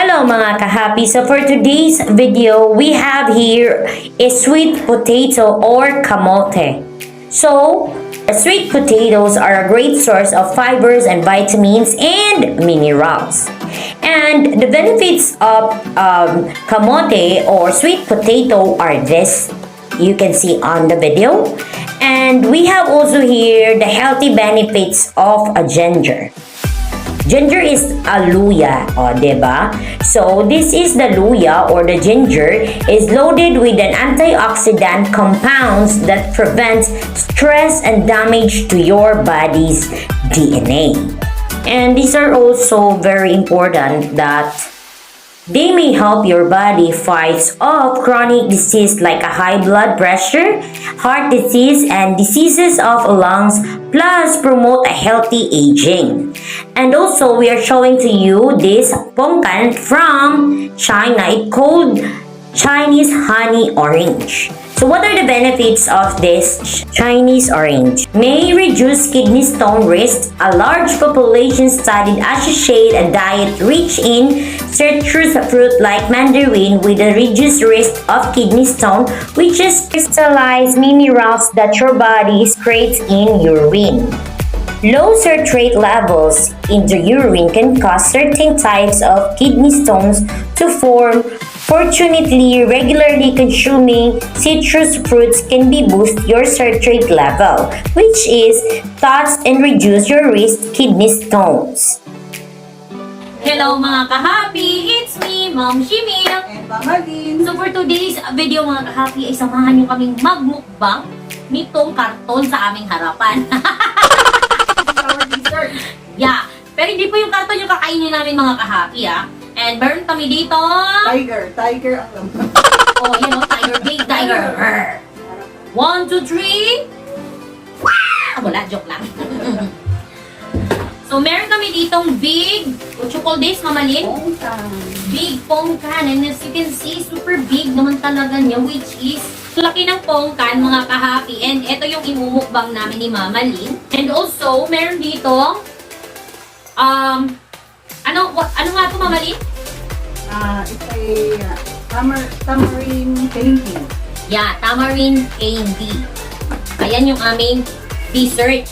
Hello mga kahappy! So for today's video, we have here a sweet potato or kamote. So, sweet potatoes are a great source of fibers and vitamins and minerals. And the benefits of kamote or sweet potato are this. You can see on the video. And we have also here the healthy benefits of a ginger. Ginger is a luya, diba? So, this is the luya or the ginger is loaded with an antioxidant compounds that prevents stress and damage to your body's DNA. And these are also very important that they may help your body fight off chronic disease like a high blood pressure, heart disease, and diseases of lungs, plus promote a healthy aging. And also, we are showing to you this pongkan from China. It's called Chinese honey orange. So what are the benefits of this Chinese orange? May reduce kidney stone risk. A large population studied associate a diet rich in citrus fruit like mandarin with a reduced risk of kidney stone, which is crystallized minerals that your body secretes in urine. Low citrate levels in the urine can cause certain types of kidney stones to form. Fortunately, regularly consuming citrus fruits can boost your citrate level, which is thus and reduce your risk kidney stones. Hello mga kahappy! It's me, Ma'am Shimil! And Mama Lynn. So for today's video mga kahappy ay samahan nyo kaming magmukbang nitong karton sa aming harapan. Our dessert. Yeah, pero hindi po yung karton yung kakainin namin mga kahappy And meron kami dito. Tiger ang laman. Oh, you know, tiger, big tiger. 1, 2, 3. Wala, joke lang. So meron kami ditong big, what you call this, Mama Lynn? Pongkan. Big pongkan. And as you can see, super big naman talaga niya, which is laki ng pongkan, mga kahappy. And ito yung imumukbang namin ni Mama Lynn. And also, meron dito, ano nga ito, Mama Lynn? It's a tamarind candy. Yeah, tamarind candy. Ayan yung aming dessert.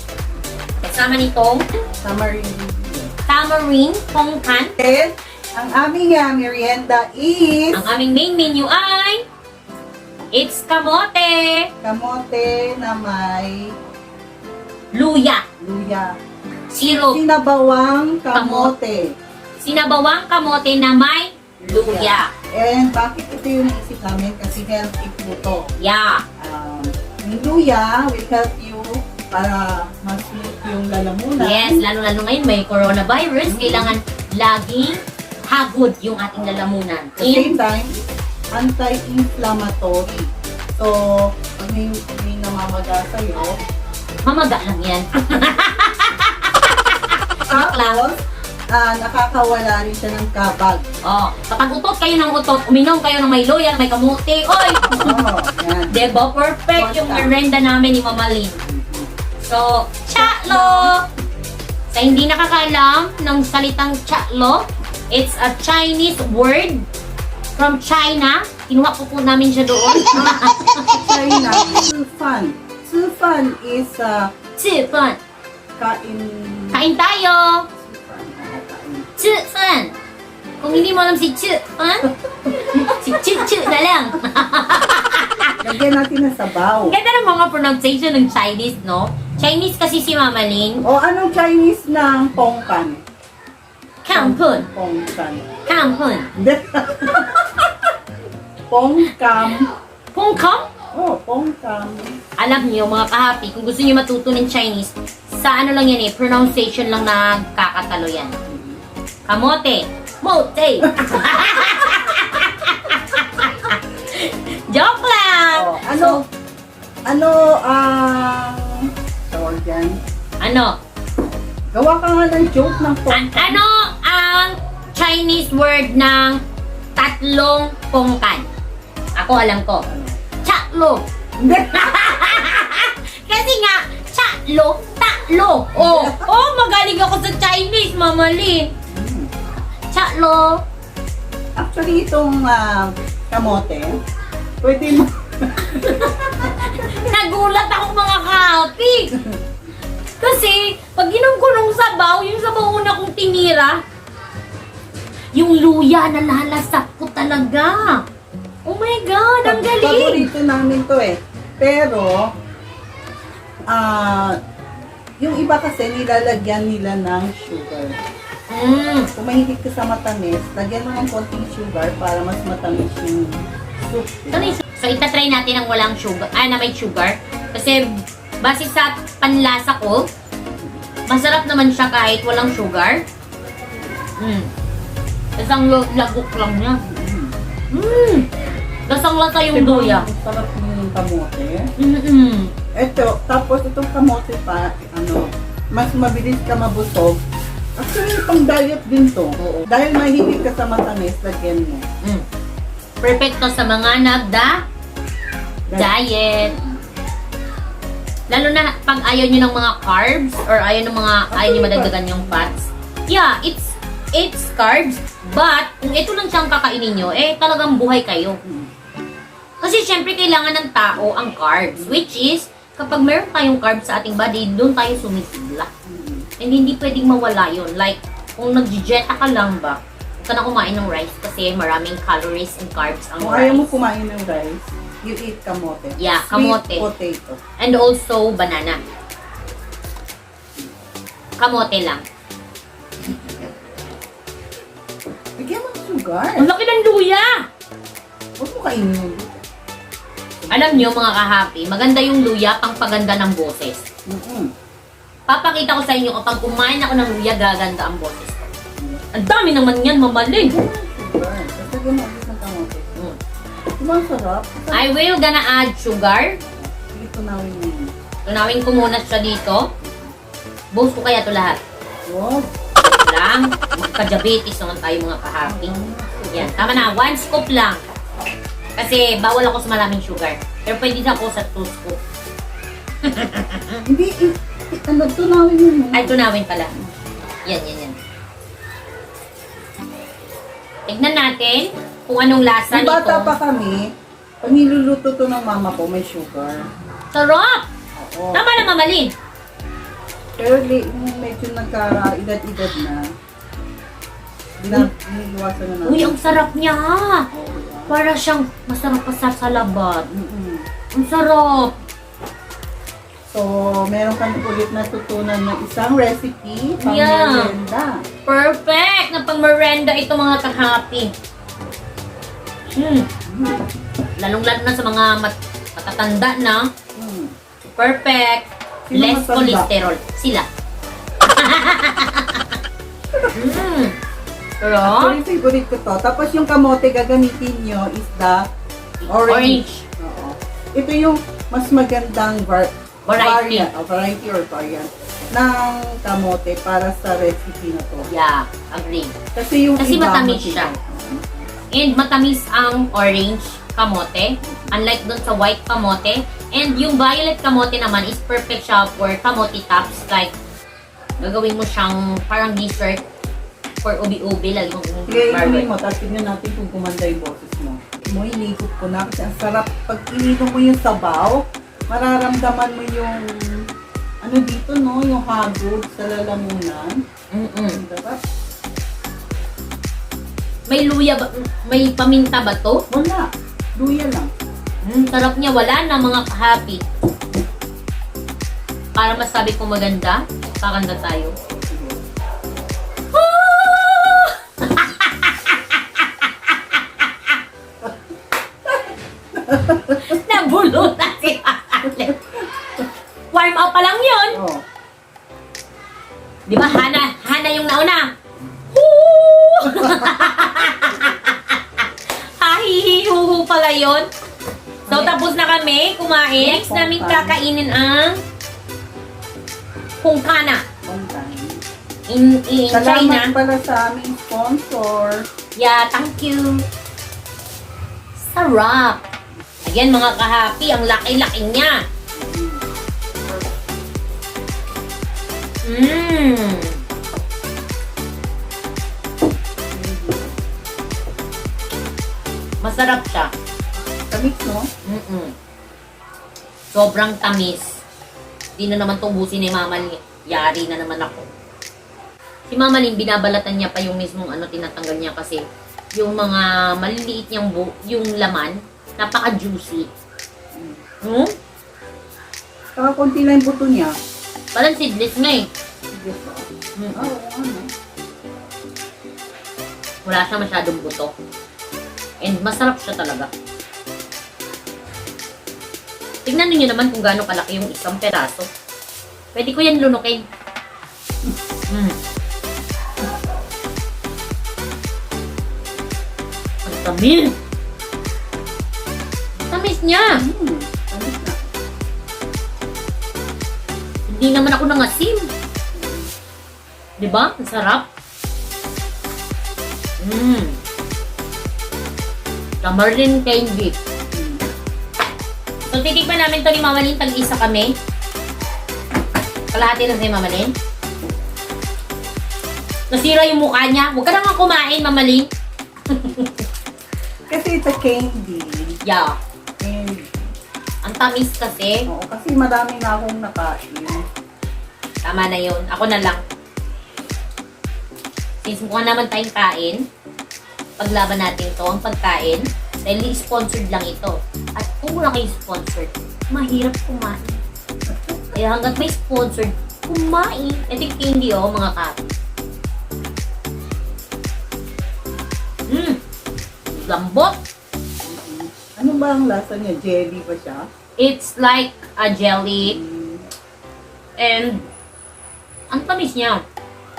Kasama nitong tamarind pongkan. And ang aming merienda is Ang aming main menu ay it's kamote, kamote na may luya, luya. syrup, Sinabawang kamote. sinabawang kamote na may luya. And bakit ito yung naisip namin? Kasi healthy po to. Yeah. Yung luya will help you para mas-smooth yung lalamunan. Yes, lalo-lalo ngayon may coronavirus, kailangan laging hagod yung ating lalamunan. At the same time, anti-inflammatory. So, pag may namamaga sa'yo, Mamaga lang yan. tapos, nakakawala rin siya ng kabag. Oh, kapag utot kayo ng utot, uminom kayo ng may loya, may kamote, oy! Oh, yan. Diba? Perfect yung merenda namin ni Mama Lynn. So, chaklo! Sa hindi nakakalam ng salitang chaklo, it's a Chinese word from China. Kinuha po namin siya doon. China, Zifan. Zifan is Zifan. kain. Kain tayo! Zifan. Kung hindi mo alam si Zifan, si Chi na lang. Lagyan natin na sabaw. Ganda ng mga pronunciation ng Chinese, no? Chinese kasi si Mama Lynn. O, anong Chinese ng pongkan? Kampun. Pongkan. Kampun. Pongkam. Pongkam? Oh, pongkam. Alam niyo mga kahapi, kung gusto niyo matuto ng Chinese, sa ano lang yan pronunciation lang nagkakatalo yan. Kamote. Mote. Joke lang! Oh, ano ang tawag dyan? Ano? Gawa ka nga ng joke ng pongkan. Ano ang Chinese word ng tatlong pongkan? Ako alam ko. Chaklo. Kasi nga, chaklo, taklo. Oh, magaling ako sa Chinese, Mama Lynn. Chaklo, Actually, itong kamote, pwede mo. Nagulat ako mga kahapi. Kasi, pag inom ko nung sabaw, yung sabaw una kong tinira, yung luya, nalalasap ko talaga. Oh my God, ang galing! Paborito namin to eh. Pero, yung iba kasi nilalagyan nila ng sugar. Kung mahilig ka sa matamis, lagyan mo ng konting sugar para mas matamis yung soup. So, itatry natin ang walang sugar, na may sugar. Kasi, base sa panlasa ko, masarap naman siya kahit walang sugar. Isang lagok lang niya. Lasang-lasa yung luya. Sarap yung kamote. Ito, tapos itong kamote pa, mas mabilis ka mabusog. Actually, pang diet din to. Dahil mahilig ka sa matamis, lagyan mo. Perfecto sa mga diet. Lalo na pag ayaw nyo ng mga carbs or ayaw nyo madagdagan yung fats. Yeah, it's carbs. But, kung ito lang siyang kakainin nyo, talagang buhay kayo. Kasi syempre kailangan ng tao ang carbs. Which is, kapag meron tayong carbs sa ating body, doon tayo sumisigla. And hindi pwedeng mawala yun. Like, kung nag-dieta ka lang ba, huwag ka na kumain ng rice kasi maraming calories and carbs ang Kung rice. ayaw mo kumain ng rice, you eat kamote. Yeah, Sweet kamote. potato. And also, banana. Kamote lang. Bigyan mo ng sugar. Ang laki ng luya! Huwag mo kainin. Alam nyo mga kahapi, maganda yung luya pang paganda ng boses. Papakita ko sa inyo kapag kumain ako ng luya, gaganda ang boses ko. Ang dami naman yan, mamaling. Sugar. Basta ginagis ng kamote. Diba ang sarap? I will gonna add sugar. Sige, tunawin mo yun. Tunawin ko muna siya dito. Buhos ko kaya ito lahat. Wag. Lang. Magka-diabetes naman tayo mga kahapi. Yan, tama na. 1 scoop lang. Kasi bawal ako sa maraming sugar. Pero pwede na ako sa 2 scoop. Hindi, tunawin mo muna. Ay, tunawin pala. Yan. Tignan natin kung anong lasa Nung bata nito. pa kami, pag niluluto to ng mama ko, may sugar. Sarap! Oo. Tama na, Mamalin. Pero medyo nagka-edad-edad na. Iniiwasan na natin. Uy, ang sarap niya. Oo, diba? Para siyang masarap pa sa salabat. Mm-mm. Ang sarap. So, meron kami ulit natutunan ng isang recipe pang Yeah. merienda. Perfect na pang merienda ito mga kahapi. Lalong-lalo na sa mga matatanda na. Perfect. Sino Less matanda? cholesterol. Sila. Pero, Actually, favorite ko to. Tapos yung kamote gagamitin nyo is the orange. Oo. Ito yung mas magandang Variety. variety or variant ng kamote para sa recipe na to. yeah, agree. Kasi yung Kasi iba, matamis siya. And matamis ang orange kamote. Unlike dun sa white kamote. And yung violet kamote naman is perfect siya for kamote tops. Like, gagawin mo siyang parang dessert for ubi-ubi. Lagi mong Sige, inumin mo. Tapos tignan natin kung gumanda yung boses mo. Mo, inikot ko na kasi ang sarap. Pag ininom mo yung sabaw, mararamdaman mo yung ano dito, no? Yung hagod sa lalamunan. Diba? May luya ba? May paminta ba to? Wala. Luya lang. Sarap niya. Wala na mga kahapi. Para masabi ko maganda, kakanta tayo. Nabulo na si Alex. Warm up pa lang yun. Oh. Di ba, Hana yung nauna? Woo! Hihihuhu pala yun. So, tapos na kami kumain. Next namin kakainin ang kungkana. In Salamat China. pala sa aming sponsor. Yeah, thank you. Sarap. Ayan mga kahapi, ang laki-laki niya. Masarap siya. Tamis, no? Sobrang tamis. Di na naman tubusin ni Mama Lin. Yari na naman ako. Si Mama Lin, binabalatan niya pa yung mismong tinatanggal niya kasi yung mga maliliit niyang yung laman, napaka-juicy. Saka konti lang yung buto niya. Parang seedless nga eh. Sige po. Oo, ano. Wala siya masyadong buto. And masarap siya talaga. Tignan niyo naman kung gaano kalaki yung isang peraso. Pwede ko yan lunukin. Ang tamis! Tamis niya! Tamis na. Hindi naman ako nangasim. Diba? Ang sarap. Tamarind candy. So, titikman namin to ni Mama Lin. Tag-isa kami. Kalahati lang si Mama Lin. Nasira yung mukha niya. Huwag ka na nga kumain, Mama Lin. Kasi ito candy. Yeah. Candy. Ang tamis kasi. Oo, kasi madami na akong nakain. Tama na yun. Ako na lang. Since mukha naman tayong kain, paglaban natin to ang pagkain, dahil sponsored lang ito. At kung wala kayong sponsored, mahirap kumain. Kaya hanggat may sponsored, kumain. Ito yung candy mga kapi. Lambot. Ano ba ang lasa niya? Jelly ba siya? It's like a jelly. And ang tamis niya.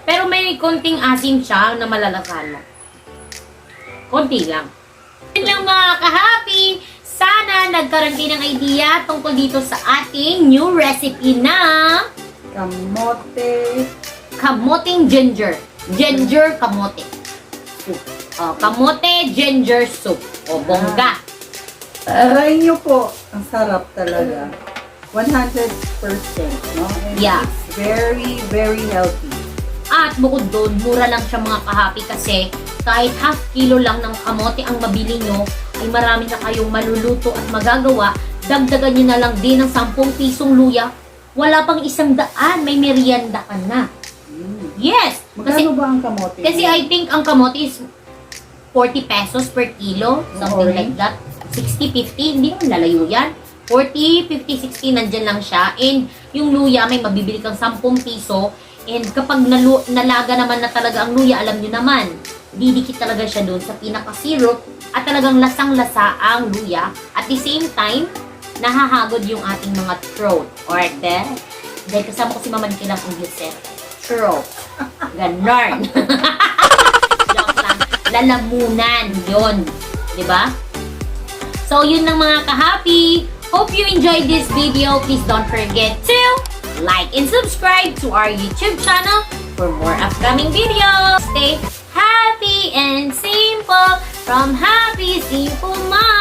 Pero may konting asim siya na malalasan mo. Konti lang. Yun lang mga ka-happy. Sana nagkaroon kayo ng idea tungkol dito sa ating new recipe na kamoteng ginger. Ginger kamote. Soup. Kamote ginger soup. O bongga. Try nyo po. Ang sarap talaga. 100%. No? And Yeah. it's very, very healthy. At bukod doon, mura lang siya mga ka-happy kasi kahit half kilo lang ng kamote ang mabili nyo, ay marami na kayong maluluto at magagawa. Dagdagan nyo na lang din ng 10 pisong luya. Wala pang 100, may merienda ka na. Yes! Magkano ba ang kamote? Kasi I think ang kamote is 40 pesos per kilo. Something like that. 60, 50, hindi naman lalayo yan. 40, 50, 60, nandyan lang siya. And yung luya, may mabibili kang 10 piso. And kapag nalaga naman na talaga ang luya, alam nyo naman, didikit talaga siya doon sa pinaka-syrup at talagang lasang-lasa ang luya. At the same time, nahahagod yung ating mga throat. Or dahil kasama ko si Mama Nikilang English throat. Ganon. Joke lang. Lalamunan. Yun. Diba? So, yun lang mga ka-happy. Hope you enjoyed this video. Please don't forget to like and subscribe to our YouTube channel for more upcoming videos. Stay happy and simple from Happy Simple Mom.